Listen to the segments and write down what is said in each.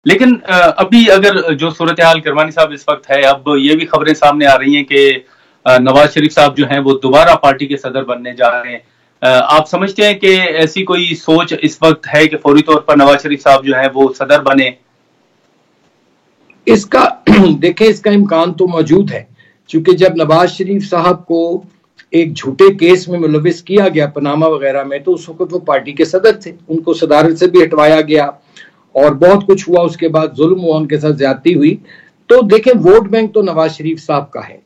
लेकिन अभी अगर जो सूरत हाल किरमानी साहब इस वक्त है, अब ये भी खबरें सामने आ रही हैं कि नवाज शरीफ साहब जो हैं वो दोबारा पार्टी के सदर बनने जा रहे हैं। आप समझते हैं कि ऐसी कोई सोच इस वक्त है कि फौरी तौर पर नवाज शरीफ साहब जो हैं वो सदर बने? इसका देखें, इसका इम्कान तो मौजूद है, क्योंकि जब नवाज शरीफ साहब को एक झूठे केस में मुलविस किया गया पनामा वगैरह में, तो उस वक्त वो पार्टी के सदर थे, उनको सदारत से भी हटवाया गया और बहुत कुछ हुआ। उसके बाद जुल्म हुआ, उनके साथ ज्यादती हुई। तो देखें, वोट बैंक तो नवाज शरीफ साहब का है,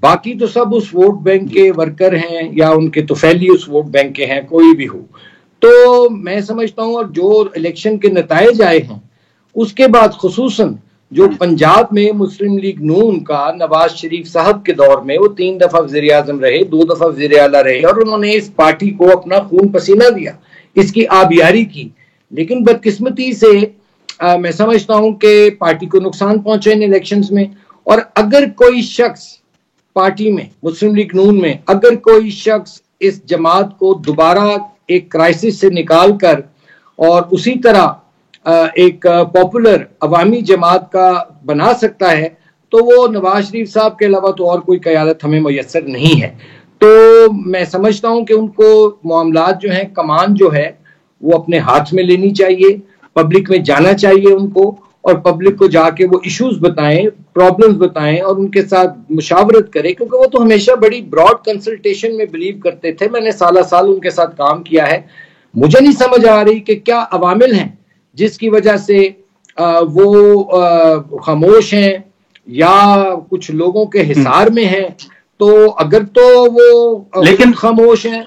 बाकी तो सब उस वोट बैंक के वर्कर हैं या उनके तोफैली उस वोट बैंक के हैं, कोई भी हो। तो मैं समझता हूँ, और जो इलेक्शन के नताइज आए हैं उसके बाद खुसूसन जो पंजाब में मुस्लिम लीग नून का नवाज शरीफ साहब के दौर में वो 3 दफा वज़ीर आज़म रहे, 2 दफा वज़ीर आला रहे, और उन्होंने इस पार्टी को अपना खून पसीना दिया, इसकी आबियारी की। लेकिन बदकिस्मती से मैं समझता हूं कि पार्टी को नुकसान पहुंचे इन इलेक्शंस में। और अगर कोई शख्स पार्टी में, मुस्लिम लीग नून में, अगर कोई शख्स इस जमात को दोबारा एक क्राइसिस से निकाल कर और उसी तरह एक पॉपुलर अवामी जमात का बना सकता है, तो वो नवाज शरीफ साहब के अलावा तो और कोई क़यादत हमें मुयस्सर नहीं है। तो मैं समझता हूं कि उनको मामलात जो हैं, कमान जो है वो अपने हाथ में लेनी चाहिए, पब्लिक में जाना चाहिए उनको, और पब्लिक को जाके वो इश्यूज बताएं, प्रॉब्लम्स बताएं और उनके साथ मुशावरत करें, क्योंकि वो तो हमेशा बड़ी ब्रॉड कंसल्टेशन में बिलीव करते थे। मैंने साला साल उनके साथ काम किया है। मुझे नहीं समझ आ रही कि क्या अवामिल हैं जिसकी वजह से वो खामोश हैं या कुछ लोगों के हिसार में हैं। तो अगर तो वो लेकिन खामोश हैं